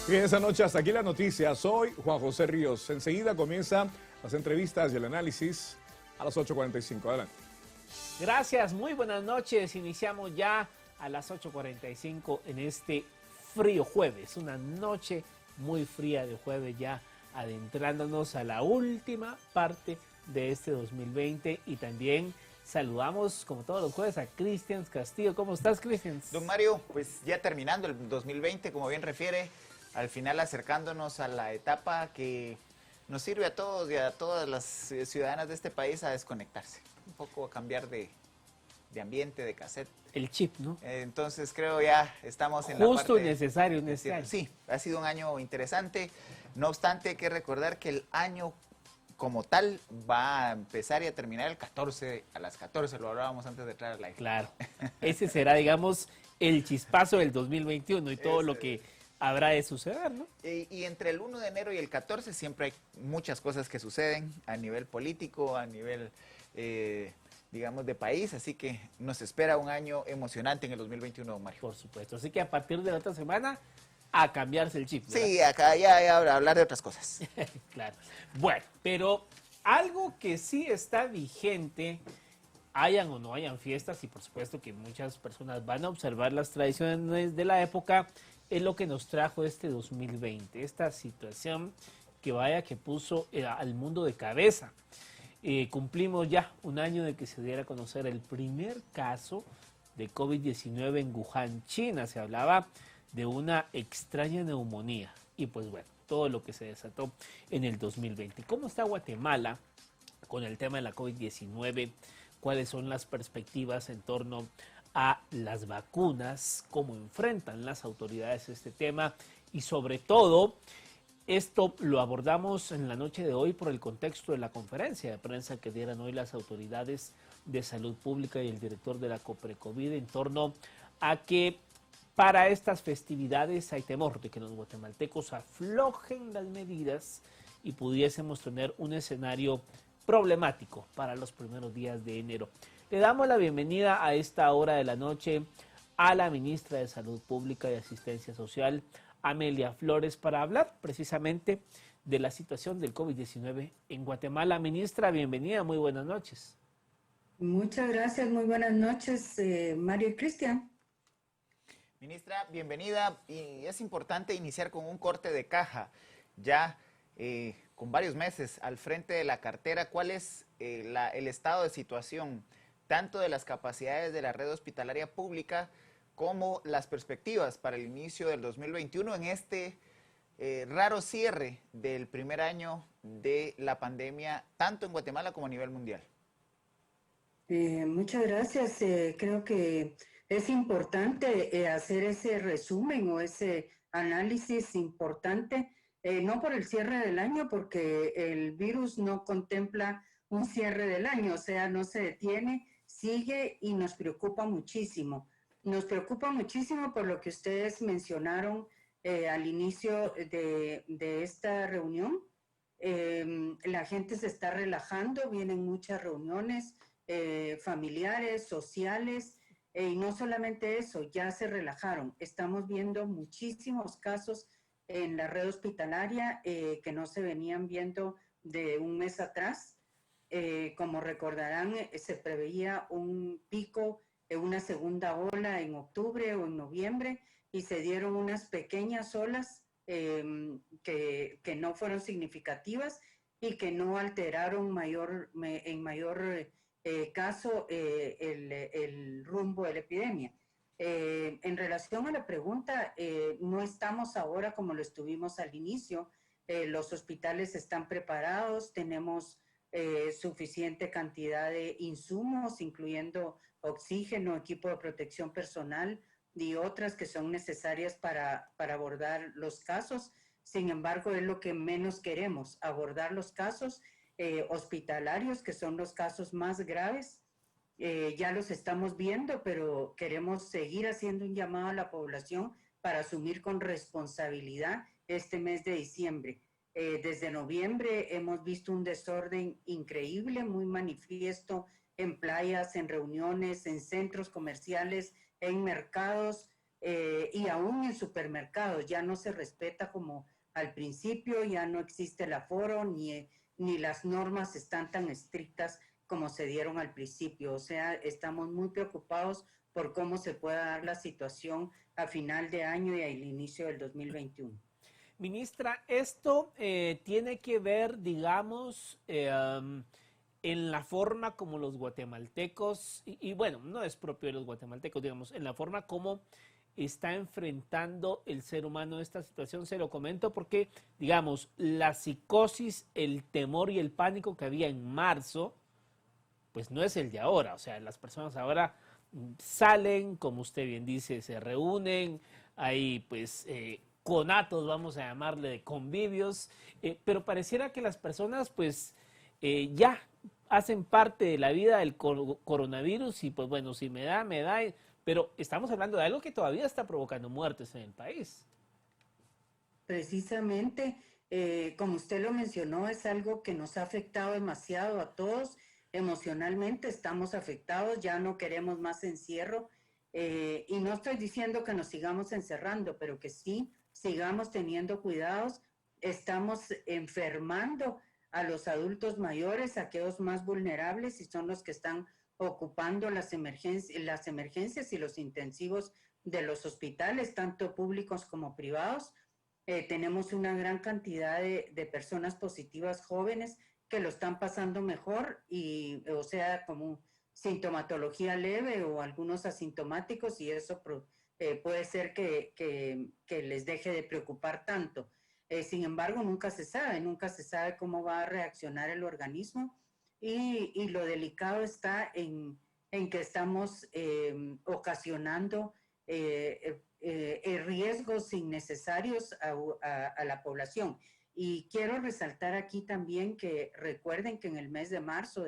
Bien, esa noche hasta aquí la noticia. Soy Juan José Ríos. Enseguida comienzan las entrevistas y el análisis a las 8:45. Adelante. Gracias, muy buenas noches. Iniciamos ya a las 8:45 en este frío jueves. Una noche muy fría de jueves, ya adentrándonos a la última parte de este 2020 y también saludamos, como todos los jueves, a Cristian Castillo. ¿Cómo estás, Cristian? Don Mario, pues ya terminando el 2020, como bien refiere, al final acercándonos a la etapa que nos sirve a todos y a todas las ciudadanas de este país a desconectarse, un poco a cambiar de ambiente, de cassette. El chip, ¿no? Entonces creo ya estamos en la parte... Justo y necesario en este año. Sí, ha sido un año interesante. No obstante, hay que recordar que el año como tal va a empezar y a terminar el 14, a las 14, lo hablábamos antes de entrar al aire. Claro, ese será, digamos, el chispazo del 2021 y todo lo que habrá de suceder, ¿no? Y entre el 1 de enero y el 14 siempre hay muchas cosas que suceden a nivel político, a nivel, digamos, de país, así que nos espera un año emocionante en el 2021, don Mario. Por supuesto, así que a partir de la otra semana, a cambiarse el chip, ¿verdad? Sí, acá ya hablar de otras cosas. Claro. Bueno, pero algo que sí está vigente, hayan o no hayan fiestas, y por supuesto que muchas personas van a observar las tradiciones de la época, es lo que nos trajo este 2020, esta situación que puso al mundo de cabeza. Cumplimos ya un año de que se diera a conocer el primer caso de COVID-19 en Wuhan, China. Se hablaba de una extraña neumonía y pues bueno, todo lo que se desató en el 2020. ¿Cómo está Guatemala con el tema de la COVID-19? ¿Cuáles son las perspectivas en torno a las vacunas? ¿Cómo enfrentan las autoridades este tema? Y sobre todo, esto lo abordamos en la noche de hoy por el contexto de la conferencia de prensa que dieron hoy las autoridades de salud pública y el director de la COPRECOVID en torno a que para estas festividades hay temor de que los guatemaltecos aflojen las medidas y pudiésemos tener un escenario problemático para los primeros días de enero. Le damos la bienvenida a esta hora de la noche a la ministra de Salud Pública y Asistencia Social, Amelia Flores, para hablar precisamente de la situación del COVID-19 en Guatemala. Ministra, bienvenida, muy buenas noches. Muchas gracias, muy buenas noches, Mario y Cristian. Ministra, bienvenida, y es importante iniciar con un corte de caja, ya con varios meses al frente de la cartera. ¿Cuál es el estado de situación, tanto de las capacidades de la red hospitalaria pública como las perspectivas para el inicio del 2021 en este raro cierre del primer año de la pandemia, tanto en Guatemala como a nivel mundial? Muchas gracias. Creo que es importante hacer ese resumen o ese análisis importante, no por el cierre del año, porque el virus no contempla un cierre del año, o sea, no se detiene, sigue y nos preocupa muchísimo. Nos preocupa muchísimo por lo que ustedes mencionaron al inicio de esta reunión. La gente se está relajando, vienen muchas reuniones familiares, sociales, y no solamente eso, ya se relajaron. Estamos viendo muchísimos casos en la red hospitalaria que no se venían viendo de un mes atrás. Como recordarán, se preveía un pico, una segunda ola en octubre o en noviembre, y se dieron unas pequeñas olas que no fueron significativas y que no alteraron en mayor caso el rumbo de la epidemia. En relación a la pregunta, no estamos ahora como lo estuvimos al inicio. Los hospitales están preparados, tenemos suficiente cantidad de insumos, incluyendo oxígeno, equipo de protección personal y otras que son necesarias para abordar los casos. Sin embargo, es lo que menos queremos, abordar los casos hospitalarios, que son los casos más graves. Ya los estamos viendo, pero queremos seguir haciendo un llamado a la población para asumir con responsabilidad este mes de diciembre. Desde noviembre hemos visto un desorden increíble, muy manifiesto en playas, en reuniones, en centros comerciales, en mercados. y aún en supermercados ya no se respeta como al principio, ya no existe el aforo ni las normas están tan estrictas como se dieron al principio. O sea, estamos muy preocupados por cómo se pueda dar la situación a final de año y al inicio del 2021. Ministra, esto tiene que ver, digamos, en la forma como los guatemaltecos, y bueno, no es propio de los guatemaltecos, digamos, en la forma como está enfrentando el ser humano esta situación. Se lo comento porque, digamos, la psicosis, el temor y el pánico que había en marzo, pues no es el de ahora. O sea, las personas ahora salen, como usted bien dice, se reúnen, hay pues conatos, vamos a llamarle, de convivios, pero pareciera que las personas pues ya hacen parte de la vida del coronavirus y pues bueno, si me da, me da, pero estamos hablando de algo que todavía está provocando muertes en el país. Precisamente, como usted lo mencionó, es algo que nos ha afectado demasiado a todos. Emocionalmente estamos afectados, ya no queremos más encierro. Y no estoy diciendo que nos sigamos encerrando, pero que sí sigamos teniendo cuidados. Estamos enfermando a los adultos mayores, a aquellos más vulnerables, y son los que están ocupando las emergencias y los intensivos de los hospitales, tanto públicos como privados. Tenemos una gran cantidad de personas positivas jóvenes que lo están pasando mejor y, o sea, como sintomatología leve o algunos asintomáticos, y eso puede ser que les deje de preocupar tanto. Sin embargo, nunca se sabe cómo va a reaccionar el organismo y lo delicado está en que estamos ocasionando riesgos innecesarios a la población. Y quiero resaltar aquí también que recuerden que en el mes de marzo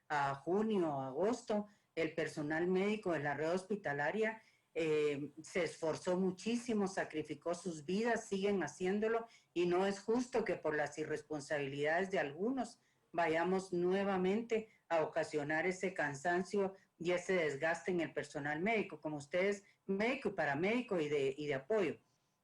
a junio, agosto, el personal médico de la red hospitalaria se esforzó muchísimo, sacrificó sus vidas, siguen haciéndolo, y no es justo que por las irresponsabilidades de algunos vayamos nuevamente a ocasionar ese cansancio y ese desgaste en el personal médico, como ustedes, médico y paramédico y de apoyo.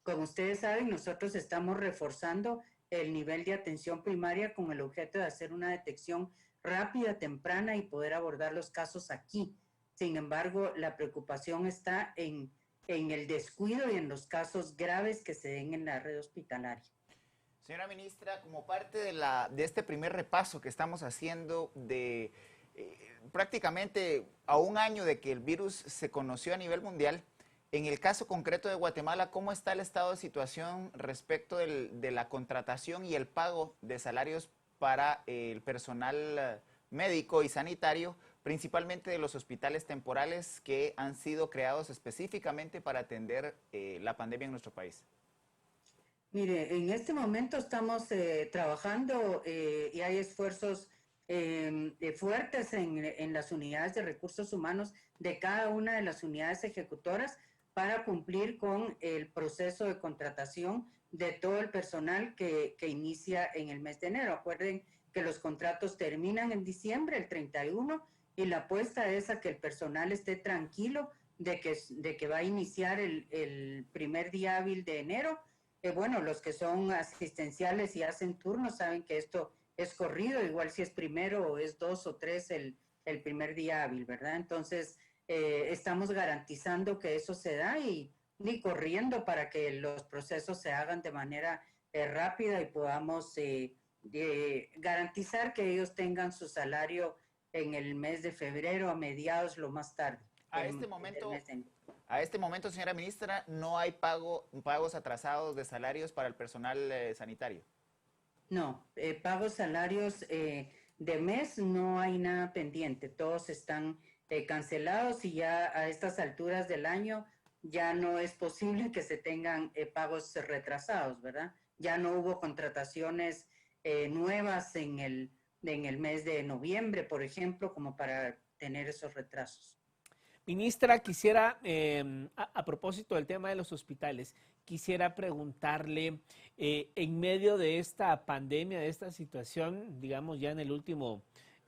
Como ustedes saben, nosotros estamos reforzando el nivel de atención primaria con el objeto de hacer una detección rápida, temprana y poder abordar los casos aquí. Sin embargo, la preocupación está en el descuido y en los casos graves que se den en la red hospitalaria. Señora ministra, como parte de este primer repaso que estamos haciendo de prácticamente a un año de que el virus se conoció a nivel mundial, en el caso concreto de Guatemala, ¿cómo está el estado de situación respecto de la contratación y el pago de salarios para el personal médico y sanitario, principalmente de los hospitales temporales que han sido creados específicamente para atender la pandemia en nuestro país? Mire, en este momento estamos trabajando y hay esfuerzos fuertes en las unidades de recursos humanos de cada una de las unidades ejecutoras para cumplir con el proceso de contratación de todo el personal que inicia en el mes de enero. Acuerden que los contratos terminan en diciembre, el 31, y la apuesta es a que el personal esté tranquilo de que va a iniciar el primer día hábil de enero. Bueno, los que son asistenciales y hacen turnos saben que esto es corrido, igual si es primero o es 2 o 3 el primer día hábil, ¿verdad? Entonces, estamos garantizando que eso se da y corriendo para que los procesos se hagan de manera rápida y podamos garantizar que ellos tengan su salario en el mes de febrero, a mediados, lo más tarde. A este momento, señora ministra, no hay pagos atrasados de salarios para el personal sanitario. No, pagos salarios de mes no hay nada pendiente, todos están cancelados y ya a estas alturas del año ya no es posible que se tengan pagos retrasados, ¿verdad? Ya no hubo contrataciones nuevas en el mes de noviembre, por ejemplo, como para tener esos retrasos. Ministra, quisiera, a propósito del tema de los hospitales, quisiera preguntarle, en medio de esta pandemia, de esta situación, digamos ya en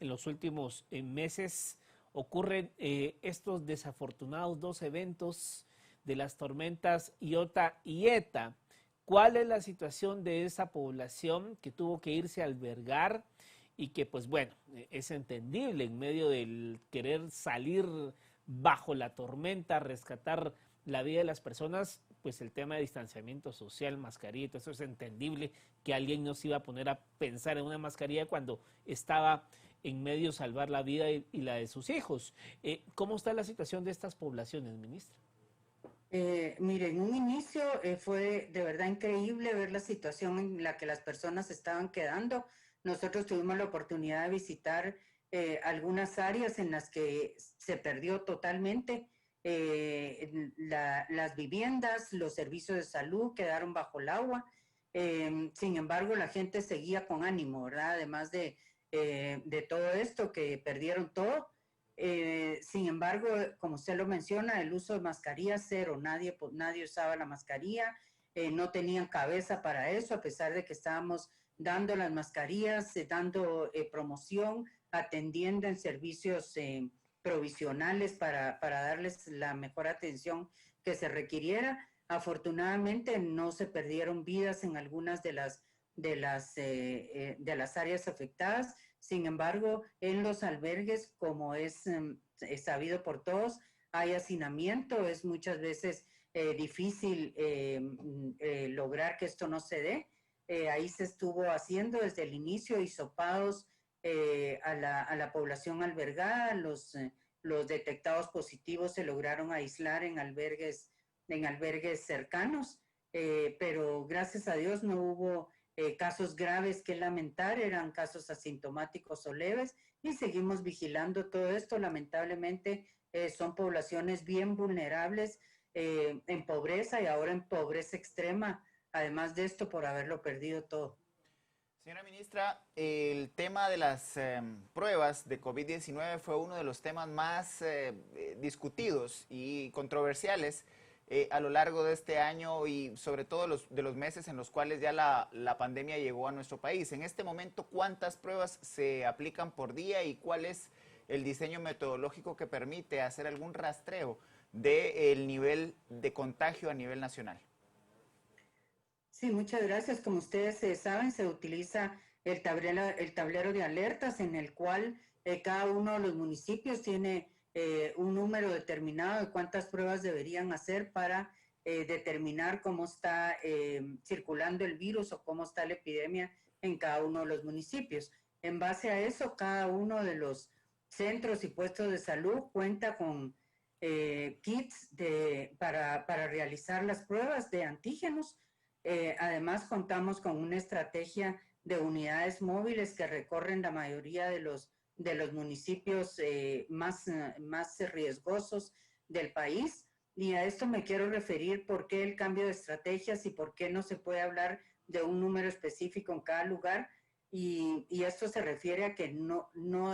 los últimos meses, ocurren estos desafortunados 2 eventos de las tormentas Iota y Eta. ¿Cuál es la situación de esa población que tuvo que irse a albergar y que, pues bueno, es entendible en medio del querer salir bajo la tormenta, rescatar la vida de las personas? Pues el tema de distanciamiento social, mascarilla, todo eso es entendible que alguien no se iba a poner a pensar en una mascarilla cuando estaba en medio de salvar la vida y la de sus hijos. ¿Cómo está la situación de estas poblaciones, ministra? Mire, en un inicio fue de verdad increíble ver la situación en la que las personas estaban quedando. Nosotros tuvimos la oportunidad de visitar algunas áreas en las que se perdió totalmente las viviendas, los servicios de salud quedaron bajo el agua. Sin embargo, la gente seguía con ánimo, ¿verdad? Además de todo esto, que perdieron todo. Sin embargo, como usted lo menciona, el uso de mascarilla cero, nadie usaba la mascarilla, no tenían cabeza para eso, a pesar de que estábamos dando las mascarillas, dando promoción, atendiendo en servicios provisionales para darles la mejor atención que se requiriera. Afortunadamente no se perdieron vidas en algunas de las áreas afectadas. Sin embargo, en los albergues, como es sabido por todos, hay hacinamiento, es muchas veces difícil lograr que esto no se dé. Ahí se estuvo haciendo desde el inicio hisopados a la población albergada, los detectados positivos se lograron aislar en albergues cercanos, pero gracias a Dios no hubo casos graves que lamentar, eran casos asintomáticos o leves y seguimos vigilando todo esto. Lamentablemente son poblaciones bien vulnerables en pobreza y ahora en pobreza extrema, además de esto por haberlo perdido todo. Señora ministra, el tema de las pruebas de COVID-19 fue uno de los temas más discutidos y controversiales a lo largo de este año y sobre todo de los meses en los cuales ya la pandemia llegó a nuestro país. En este momento, ¿cuántas pruebas se aplican por día y cuál es el diseño metodológico que permite hacer algún rastreo del nivel de contagio a nivel nacional? Sí, muchas gracias. Como ustedes saben, se utiliza el tablero de alertas en el cual cada uno de los municipios tiene un número determinado de cuántas pruebas deberían hacer para determinar cómo está circulando el virus o cómo está la epidemia en cada uno de los municipios. En base a eso, cada uno de los centros y puestos de salud cuenta con kits para realizar las pruebas de antígenos. Además, contamos con una estrategia de unidades móviles que recorren la mayoría de los municipios más riesgosos del país. Y a esto me quiero referir por qué el cambio de estrategias y por qué no se puede hablar de un número específico en cada lugar. Y esto se refiere a que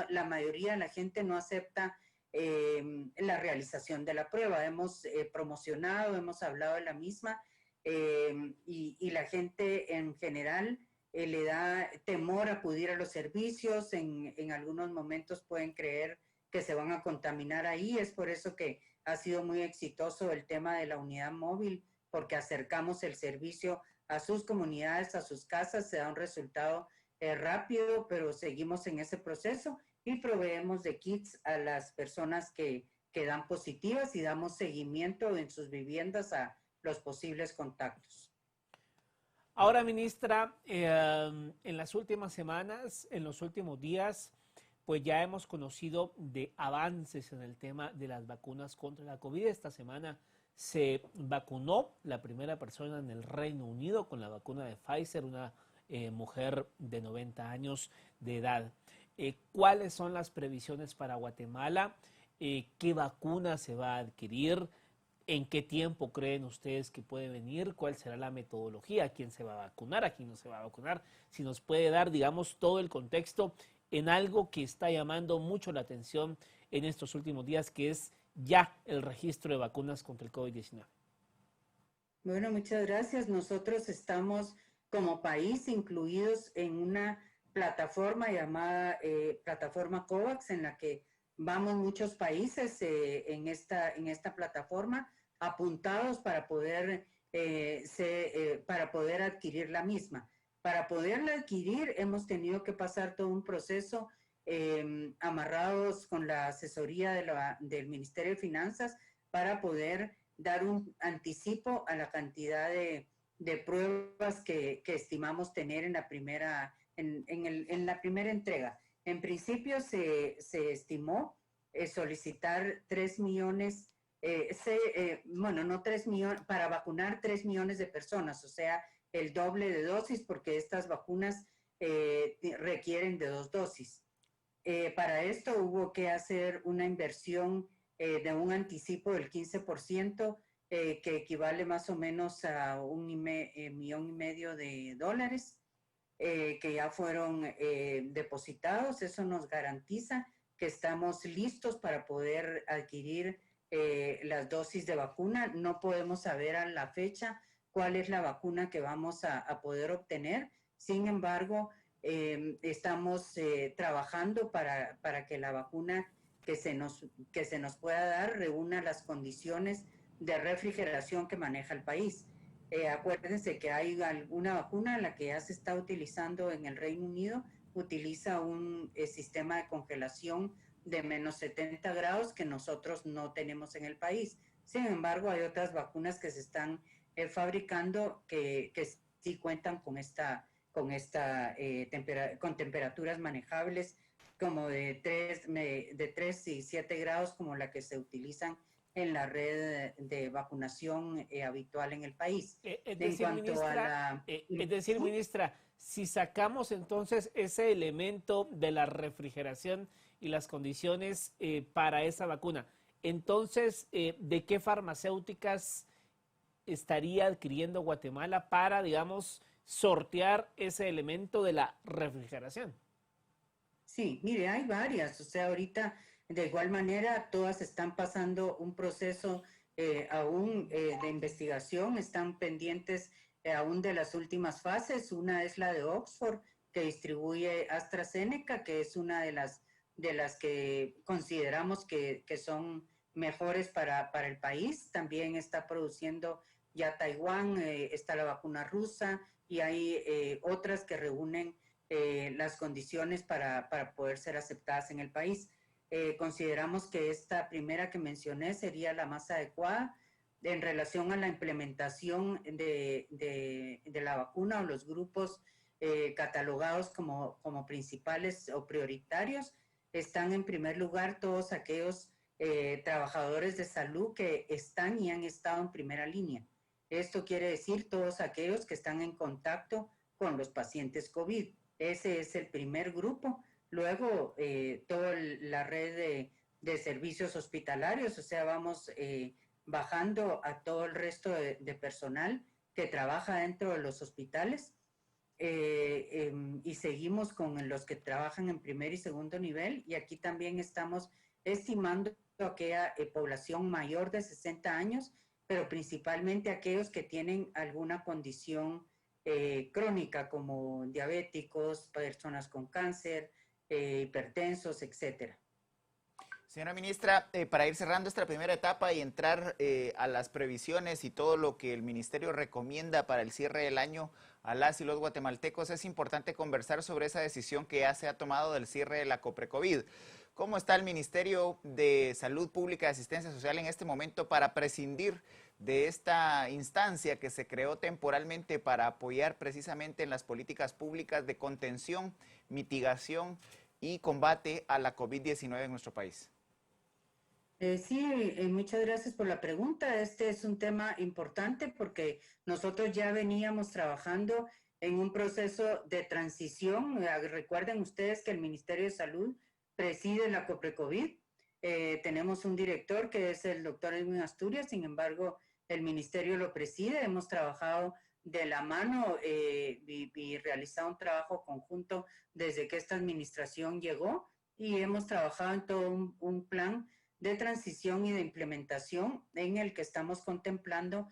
la mayoría de la gente no acepta la realización de la prueba. Hemos promocionado, hemos hablado de la misma. Y la gente en general le da temor acudir a los servicios, en algunos momentos pueden creer que se van a contaminar ahí, es por eso que ha sido muy exitoso el tema de la unidad móvil, porque acercamos el servicio a sus comunidades, a sus casas, se da un resultado rápido, pero seguimos en ese proceso y proveemos de kits a las personas que dan positivas y damos seguimiento en sus viviendas a los posibles contactos. Ahora, ministra, en las últimas semanas, en los últimos días, pues ya hemos conocido de avances en el tema de las vacunas contra la COVID. Esta semana se vacunó la primera persona en el Reino Unido con la vacuna de Pfizer, una mujer de 90 años de edad. ¿Cuáles son las previsiones para Guatemala? ¿Qué vacuna se va a adquirir? ¿En qué tiempo creen ustedes que puede venir? ¿Cuál será la metodología? ¿A quién se va a vacunar? ¿A quién no se va a vacunar? Si nos puede dar, digamos, todo el contexto en algo que está llamando mucho la atención en estos últimos días, que es ya el registro de vacunas contra el COVID-19. Bueno, muchas gracias. Nosotros estamos como país incluidos en una plataforma llamada plataforma COVAX, en la que vamos muchos países en esta plataforma. apuntados para para poder adquirir la misma. Para poderla adquirir hemos tenido que pasar todo un proceso amarrados con la asesoría del Ministerio de Finanzas para poder dar un anticipo a la cantidad de pruebas que estimamos tener en la primera entrega. En principio se estimó solicitar 3 millones, no 3 millones, para vacunar 3 millones de personas, o sea, el doble de dosis, porque estas vacunas requieren de 2 dosis. Para esto hubo que hacer una inversión de un anticipo del 15%, que equivale más o menos a $1,5 millones, que ya fueron depositados. Eso nos garantiza que estamos listos para poder adquirir las dosis de vacuna. No podemos saber a la fecha cuál es la vacuna que vamos a poder obtener. Sin embargo, estamos trabajando para que la vacuna que se nos pueda dar reúna las condiciones de refrigeración que maneja el país. Acuérdense que hay alguna vacuna, la que ya se está utilizando en el Reino Unido, utiliza un sistema de congelación de menos 70 grados que nosotros no tenemos en el país. Sin embargo, hay otras vacunas que se están fabricando que sí cuentan con temperaturas manejables, como de 3 y 7 grados, como la que se utilizan en la red de vacunación habitual en el país. Es decir, ministra, si sacamos entonces ese elemento de la refrigeración y las condiciones para esa vacuna, entonces, ¿de qué farmacéuticas estaría adquiriendo Guatemala para, digamos, sortear ese elemento de la refrigeración? Sí, mire, hay varias. O sea, ahorita de igual manera todas están pasando un proceso aún de investigación, están pendientes aún de las últimas fases. Una es la de Oxford, que distribuye AstraZeneca, que es una de las que consideramos que son mejores para el país. También está produciendo ya Taiwán, está la vacuna rusa, y hay otras que reúnen las condiciones para poder ser aceptadas en el país. Consideramos que esta primera que mencioné sería la más adecuada en relación a la implementación de la vacuna o los grupos catalogados como principales o prioritarios. Están en primer lugar todos aquellos trabajadores de salud que están y han estado en primera línea. Esto quiere decir todos aquellos que están en contacto con los pacientes COVID. Ese es el primer grupo. Luego, toda la red de servicios hospitalarios, o sea, vamos bajando a todo el resto de personal que trabaja dentro de los hospitales, y seguimos con los que trabajan en primer y segundo nivel, y aquí también estamos estimando aquella población mayor de 60 años, pero principalmente aquellos que tienen alguna condición crónica, como diabéticos, personas con cáncer, hipertensos, etcétera. Señora ministra, para ir cerrando esta primera etapa y entrar a las previsiones y todo lo que el ministerio recomienda para el cierre del año a las y los guatemaltecos, es importante conversar sobre esa decisión que ya se ha tomado del cierre de la COPRECOVID. ¿Cómo está el Ministerio de Salud Pública y Asistencia Social en este momento para prescindir de esta instancia que se creó temporalmente para apoyar precisamente en las políticas públicas de contención, mitigación y combate a la COVID-19 en nuestro país? Sí, muchas gracias por la pregunta. Este es un tema importante porque nosotros ya veníamos trabajando en un proceso de transición. Recuerden ustedes que el Ministerio de Salud preside la COPRECOVID. Tenemos un director que es el doctor Edwin Asturias, sin embargo, el ministerio lo preside. Hemos trabajado de la mano y realizado un trabajo conjunto desde que esta administración llegó, y hemos trabajado en todo un plan de transición y de implementación en el que estamos contemplando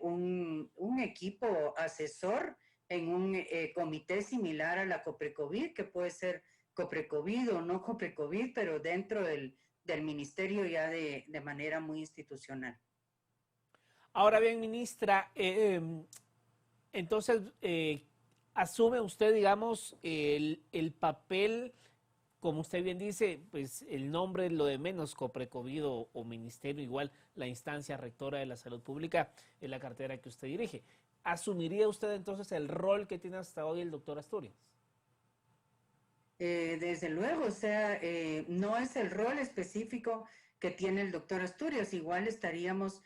un equipo asesor en un comité similar a la COPRECOVID, que puede ser COPRECOVID o no COPRECOVID, pero dentro del ministerio ya de manera muy institucional. Ahora bien, ministra, entonces, asume usted, digamos, el papel, como usted bien dice, pues el nombre es lo de menos, Coprecovid o ministerio, igual la instancia rectora de la salud pública es la cartera que usted dirige. ¿Asumiría usted entonces el rol que tiene hasta hoy el doctor Asturias? Desde luego, o sea, no es el rol específico que tiene el doctor Asturias, igual estaríamos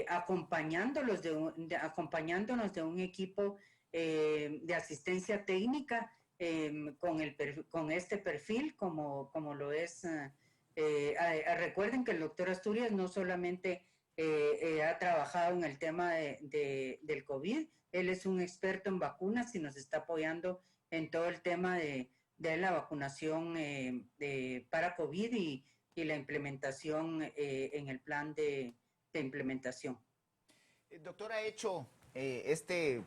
acompañándonos de un equipo de asistencia técnica con este perfil, como lo es. Recuerden que el doctor Asturias no solamente ha trabajado en el tema del COVID, él es un experto en vacunas y nos está apoyando en todo el tema de la vacunación para COVID y la implementación en el plan de implementación. El doctor ha hecho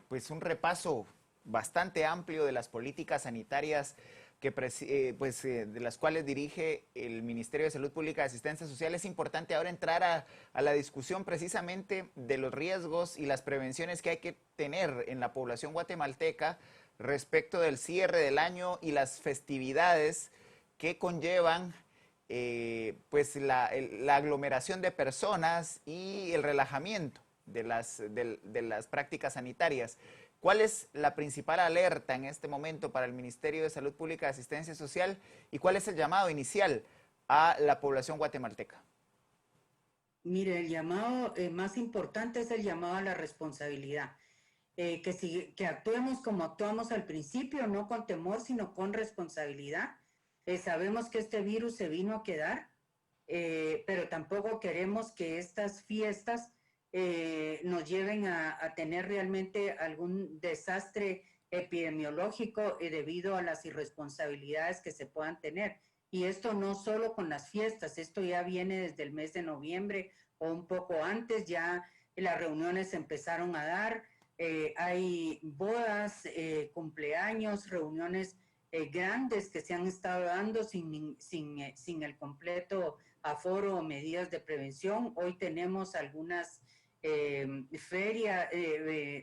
pues un repaso bastante amplio de las políticas sanitarias de las cuales dirige el Ministerio de Salud Pública y Asistencia Social. Es importante ahora entrar a la discusión precisamente de los riesgos y las prevenciones que hay que tener en la población guatemalteca respecto del cierre del año y las festividades que conllevan pues la aglomeración de personas y el relajamiento de las prácticas sanitarias. ¿Cuál es la principal alerta en este momento para el Ministerio de Salud Pública y Asistencia Social y cuál es el llamado inicial a la población guatemalteca? Mire, el llamado más importante es el llamado a la responsabilidad. Que actuemos como actuamos al principio, no con temor, sino con responsabilidad. Sabemos que este virus se vino a quedar, pero tampoco queremos que estas fiestas nos lleven a tener realmente algún desastre epidemiológico debido a las irresponsabilidades que se puedan tener. Y esto no solo con las fiestas, esto ya viene desde el mes de noviembre o un poco antes, ya las reuniones se empezaron a dar. Hay bodas, cumpleaños, reuniones grandes que se han estado dando sin el completo aforo o medidas de prevención. Hoy tenemos algunas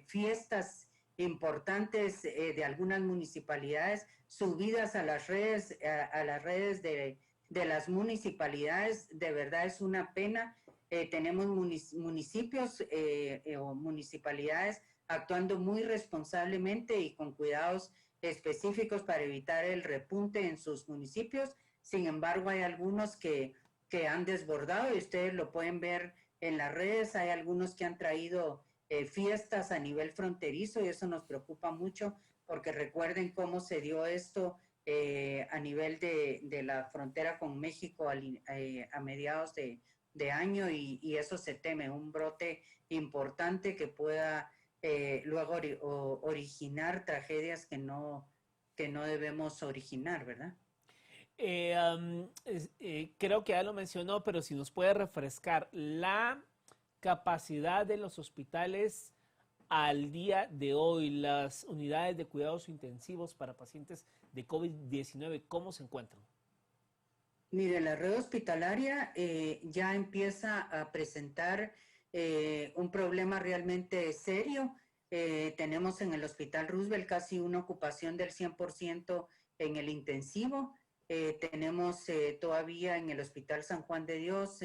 fiestas importantes de algunas municipalidades subidas a las redes, de las municipalidades. De verdad es una pena. Tenemos municipios o municipalidades actuando muy responsablemente y con cuidados específicos para evitar el repunte en sus municipios. Sin embargo, hay algunos que han desbordado y ustedes lo pueden ver en las redes. Hay algunos que han traído fiestas a nivel fronterizo y eso nos preocupa mucho porque recuerden cómo se dio esto a nivel de la frontera con México a mediados de año y eso se teme, un brote importante que pueda luego originar tragedias que no debemos originar, ¿verdad? Creo que ya lo mencionó, pero si nos puede refrescar la capacidad de los hospitales al día de hoy, las unidades de cuidados intensivos para pacientes de COVID-19, ¿cómo se encuentran? Mire, la red hospitalaria ya empieza a presentar un problema realmente serio. Tenemos en el Hospital Roosevelt casi una ocupación del 100% en el intensivo. Tenemos todavía en el Hospital San Juan de Dios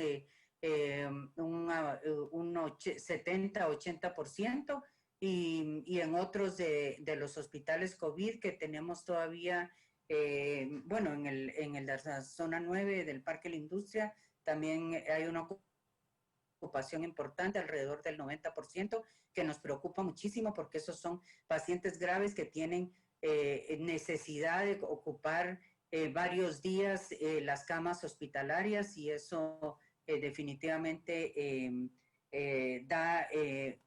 un 70-80% y en otros de los hospitales COVID que tenemos todavía, bueno, en la zona 9 del Parque La Industria también hay una ocupación importante, alrededor del 90%, que nos preocupa muchísimo porque esos son pacientes graves que tienen necesidad de ocupar varios días las camas hospitalarias y eso definitivamente da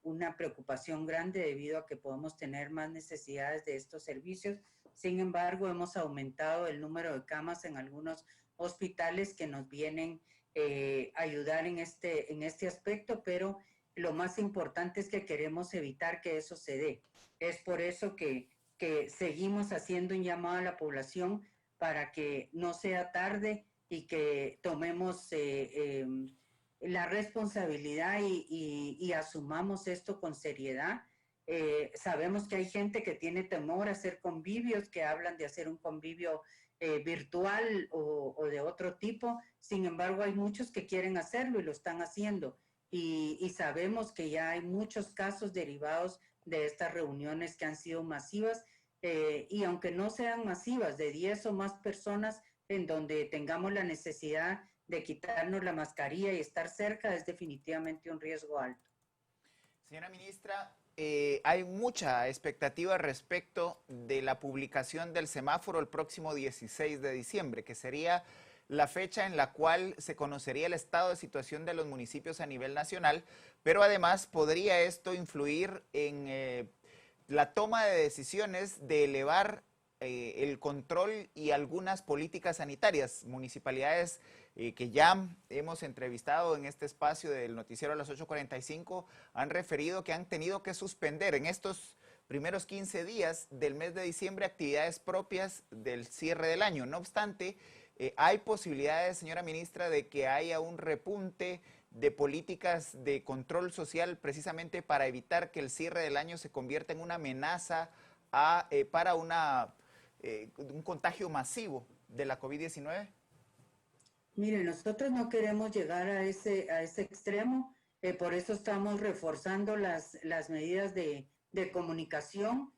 una preocupación grande debido a que podemos tener más necesidades de estos servicios. Sin embargo, hemos aumentado el número de camas en algunos hospitales que nos vienen ayudar en este aspecto, pero lo más importante es que queremos evitar que eso se dé. Es por eso que seguimos haciendo un llamado a la población para que no sea tarde y que tomemos la responsabilidad y asumamos esto con seriedad. Sabemos que hay gente que tiene temor a hacer convivios, que hablan de hacer un convivio virtual o de otro tipo. Sin embargo, hay muchos que quieren hacerlo y lo están haciendo. Y sabemos que ya hay muchos casos derivados de estas reuniones que han sido masivas. Y aunque no sean masivas, de 10 o más personas en donde tengamos la necesidad de quitarnos la mascarilla y estar cerca, es definitivamente un riesgo alto. Señora ministra, hay mucha expectativa respecto de la publicación del semáforo el próximo 16 de diciembre, que sería la fecha en la cual se conocería el estado de situación de los municipios a nivel nacional, pero además podría esto influir en la toma de decisiones de elevar el control y algunas políticas sanitarias. Municipalidades que ya hemos entrevistado en este espacio del noticiero a las 8:45 han referido que han tenido que suspender en estos primeros 15 días del mes de diciembre actividades propias del cierre del año. No obstante, hay posibilidades, señora ministra, de que haya un repunte de políticas de control social precisamente para evitar que el cierre del año se convierta en una amenaza para un contagio masivo de la COVID-19. Mire, nosotros no queremos llegar a ese extremo, por eso estamos reforzando las medidas de comunicación,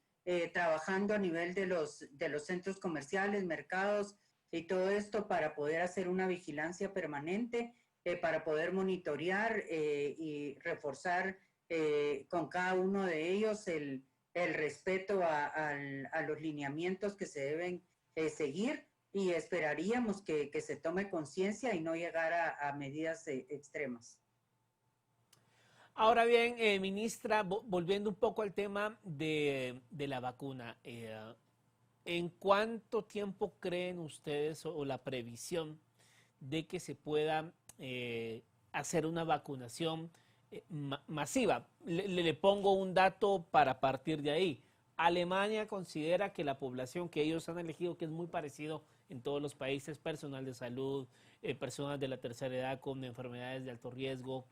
trabajando a nivel de los centros comerciales, mercados y todo esto para poder hacer una vigilancia permanente, para poder monitorear y reforzar con cada uno de ellos el respeto a los lineamientos que se deben seguir. Y esperaríamos que se tome conciencia y no llegar a medidas extremas. Ahora bien, ministra, volviendo un poco al tema de la vacuna, ¿en cuánto tiempo creen ustedes o la previsión de que se pueda hacer una vacunación masiva? Le pongo un dato para partir de ahí. Alemania considera que la población que ellos han elegido, que es muy parecido en todos los países, personal de salud, personas de la tercera edad con enfermedades de alto riesgo,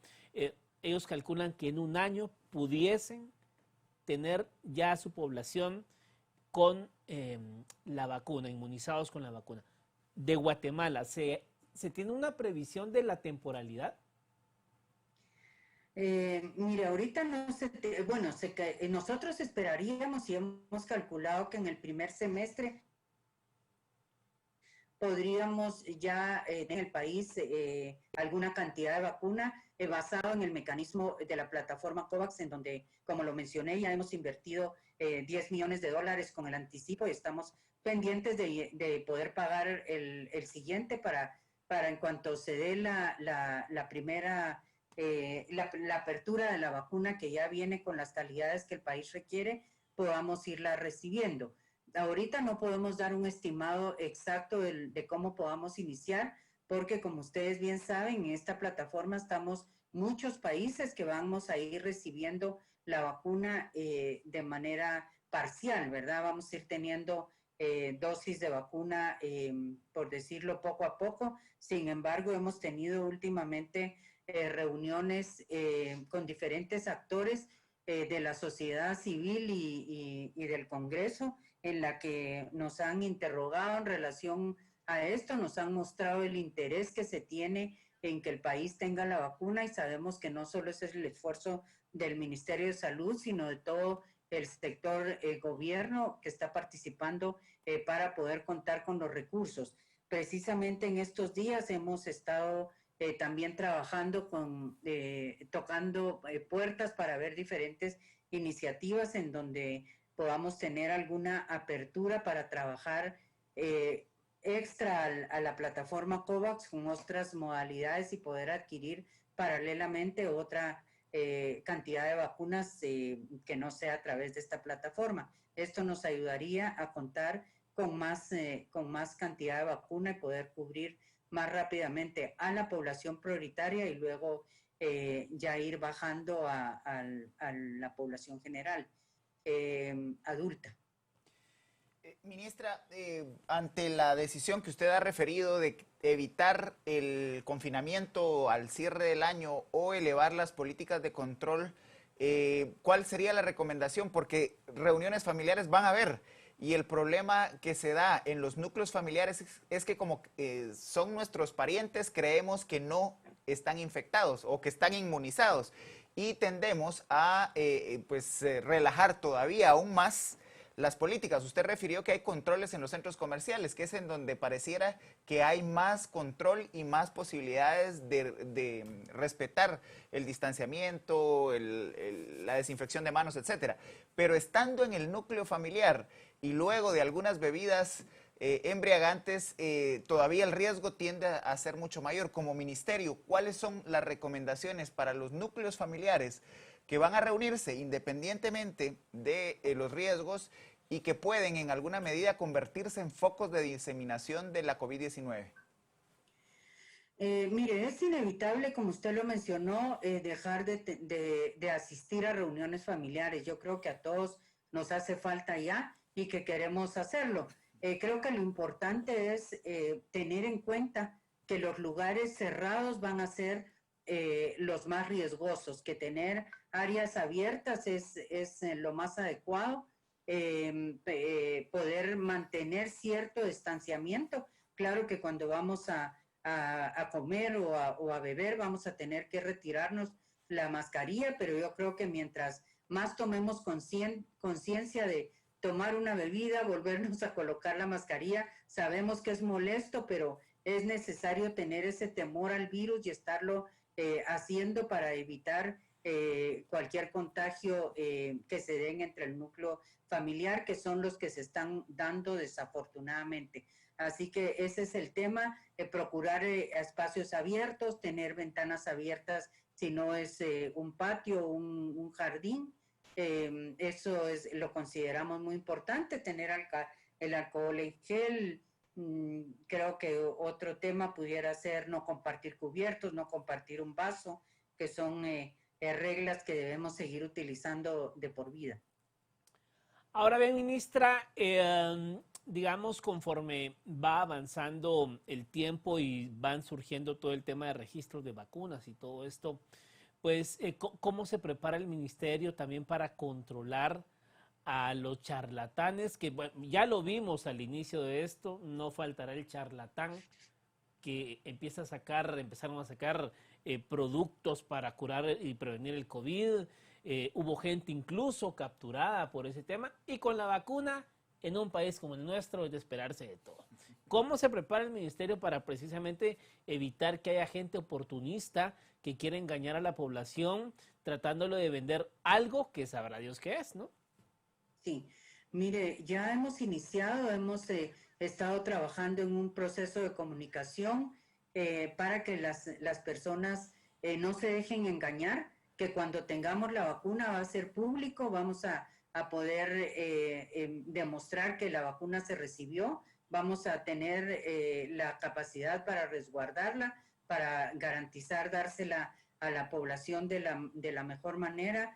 ellos calculan que en un año pudiesen tener ya su población con la vacuna, inmunizados con la vacuna. De Guatemala, ¿se tiene una previsión de la temporalidad? Mire, ahorita no bueno, nosotros esperaríamos y hemos calculado que en el primer semestre podríamos ya en el país alguna cantidad de vacuna basado en el mecanismo de la plataforma COVAX, en donde, como lo mencioné, ya hemos invertido $10 millones con el anticipo y estamos pendientes de poder pagar el siguiente para en cuanto se dé la primera, la apertura de la vacuna que ya viene con las calidades que el país requiere, podamos irla recibiendo. Ahorita no podemos dar un estimado exacto de cómo podamos iniciar, porque como ustedes bien saben, en esta plataforma estamos muchos países que vamos a ir recibiendo la vacuna de manera parcial, ¿verdad? Vamos a ir teniendo dosis de vacuna, por decirlo, poco a poco. Sin embargo, hemos tenido últimamente reuniones con diferentes actores de la sociedad civil y del Congreso, en la que nos han interrogado en relación a esto, nos han mostrado el interés que se tiene en que el país tenga la vacuna y sabemos que no solo ese es el esfuerzo del Ministerio de Salud, sino de todo el sector gobierno que está participando para poder contar con los recursos. Precisamente en estos días hemos estado también trabajando tocando puertas para ver diferentes iniciativas en donde podamos tener alguna apertura para trabajar extra a la plataforma COVAX con otras modalidades y poder adquirir paralelamente otra cantidad de vacunas que no sea a través de esta plataforma. Esto nos ayudaría a contar con más cantidad de vacuna y poder cubrir más rápidamente a la población prioritaria y luego ya ir bajando a la población general adulta. Ministra, ante la decisión que usted ha referido de evitar el confinamiento al cierre del año o elevar las políticas de control, ¿cuál sería la recomendación? Porque reuniones familiares van a haber y el problema que se da en los núcleos familiares es que como son nuestros parientes, creemos que no están infectados o que están inmunizados y tendemos a relajar todavía aún más las políticas. Usted refirió que hay controles en los centros comerciales, que es en donde pareciera que hay más control y más posibilidades de respetar el distanciamiento, la desinfección de manos, etcétera. Pero estando en el núcleo familiar y luego de algunas bebidas embriagantes, todavía el riesgo tiende a ser mucho mayor. Como ministerio, ¿cuáles son las recomendaciones para los núcleos familiares que van a reunirse independientemente de los riesgos y que pueden en alguna medida convertirse en focos de diseminación de la COVID-19? Mire, es inevitable, como usted lo mencionó, dejar de asistir a reuniones familiares. Yo creo que a todos nos hace falta ya y que queremos hacerlo. Creo que lo importante es tener en cuenta que los lugares cerrados van a ser los más riesgosos, que tener áreas abiertas es lo más adecuado, poder mantener cierto distanciamiento. Claro que cuando vamos a comer o a beber vamos a tener que retirarnos la mascarilla, pero yo creo que mientras más tomemos conciencia de tomar una bebida, volvernos a colocar la mascarilla, sabemos que es molesto, pero es necesario tener ese temor al virus y estarlo haciendo para evitar cualquier contagio que se den entre el núcleo familiar, que son los que se están dando desafortunadamente. Así que ese es el tema, procurar espacios abiertos, tener ventanas abiertas si no es un patio o un jardín. Eso lo consideramos muy importante, tener el alcohol en gel. Creo que otro tema pudiera ser no compartir cubiertos, no compartir un vaso, que son reglas que debemos seguir utilizando de por vida. Ahora bien, ministra, digamos, conforme va avanzando el tiempo y van surgiendo todo el tema de registros de vacunas y todo esto, pues, ¿cómo se prepara el ministerio también para controlar a los charlatanes? Que bueno, ya lo vimos al inicio de esto, no faltará el charlatán que empezaron a sacar productos para curar y prevenir el COVID. Hubo gente incluso capturada por ese tema, y con la vacuna en un país como el nuestro es de esperarse de todo. ¿Cómo se prepara el ministerio para precisamente evitar que haya gente oportunista que quiera engañar a la población tratándolo de vender algo que sabrá Dios qué es, ¿no? Sí, mire, ya hemos iniciado, hemos estado trabajando en un proceso de comunicación para que las personas no se dejen engañar, que cuando tengamos la vacuna va a ser público, vamos a poder demostrar que la vacuna se recibió, vamos a tener la capacidad para resguardarla, para garantizar dársela a la población de la mejor manera,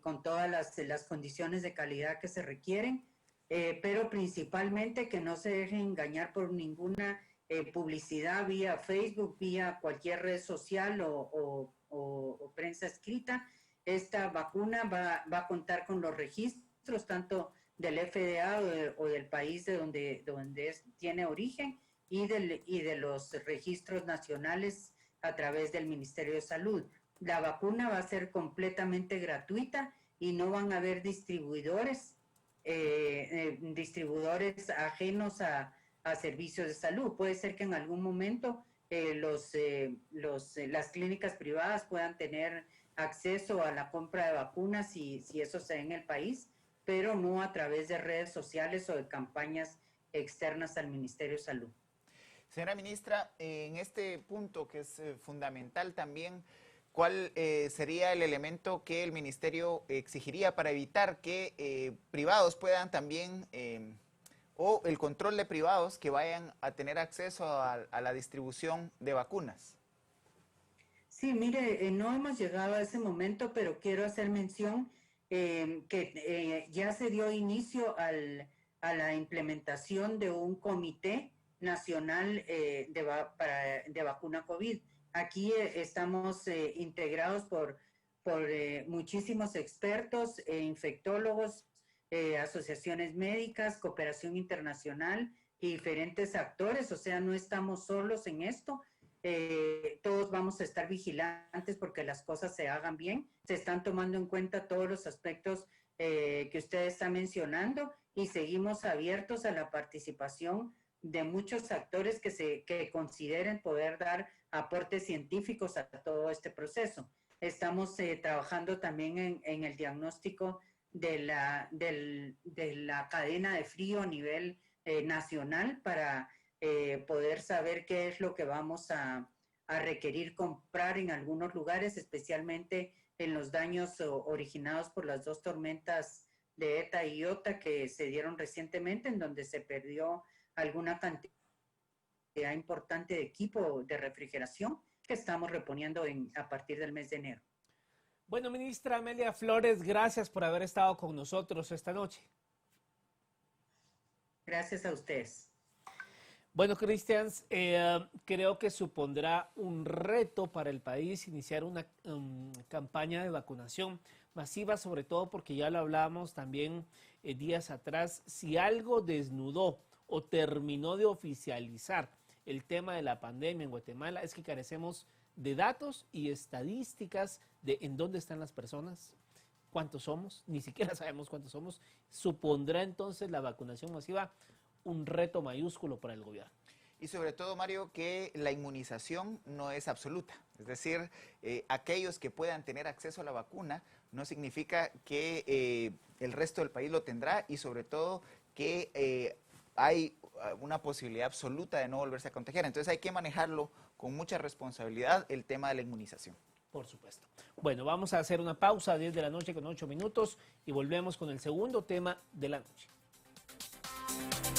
con todas las condiciones de calidad que se requieren, pero principalmente que no se dejen engañar por ninguna publicidad vía Facebook, vía cualquier red social o prensa escrita. Esta vacuna va a contar con los registros tanto del FDA o del país de donde tiene origen y de los registros nacionales a través del Ministerio de Salud. La vacuna va a ser completamente gratuita y no van a haber distribuidores ajenos a servicios de salud. Puede ser que en algún momento las clínicas privadas puedan tener acceso a la compra de vacunas si eso se da en el país, pero no a través de redes sociales o de campañas externas al Ministerio de Salud. Señora ministra, en este punto que es fundamental también, ¿cuál sería el elemento que el ministerio exigiría para evitar que privados puedan también, o el control de privados que vayan a tener acceso a la distribución de vacunas? Sí, mire, no hemos llegado a ese momento, pero quiero hacer mención que ya se dio inicio a la implementación de un comité nacional de vacuna COVID. Aquí estamos integrados por muchísimos expertos, infectólogos, asociaciones médicas, cooperación internacional y diferentes actores, o sea, no estamos solos en esto. Todos vamos a estar vigilantes porque las cosas se hagan bien. Se están tomando en cuenta todos los aspectos que usted está mencionando y seguimos abiertos a la participación de muchos actores que consideren poder dar aportes científicos a todo este proceso. Estamos trabajando también en el diagnóstico de la cadena de frío a nivel nacional para poder saber qué es lo que vamos a requerir comprar en algunos lugares, especialmente en los daños originados por las dos tormentas de ETA y IOTA que se dieron recientemente, en donde se perdió alguna cantidad importante de equipo de refrigeración que estamos reponiendo a partir del mes de enero. Bueno, ministra Amelia Flores, gracias por haber estado con nosotros esta noche. Gracias a ustedes. Bueno, Christians, creo que supondrá un reto para el país iniciar una campaña de vacunación masiva, sobre todo porque ya lo hablábamos también días atrás, si algo desnudó o terminó de oficializar el tema de la pandemia en Guatemala es que carecemos de datos y estadísticas de en dónde están las personas, cuántos somos, ni siquiera sabemos cuántos somos. Supondrá entonces la vacunación masiva un reto mayúsculo para el gobierno. Y sobre todo, Mario, que la inmunización no es absoluta. Es decir, aquellos que puedan tener acceso a la vacuna no significa que el resto del país lo tendrá y sobre todo que hay una posibilidad absoluta de no volverse a contagiar. Entonces hay que manejarlo con mucha responsabilidad el tema de la inmunización. Por supuesto. Bueno, vamos a hacer una pausa a 10 de la noche con 8 minutos y volvemos con el segundo tema de la noche.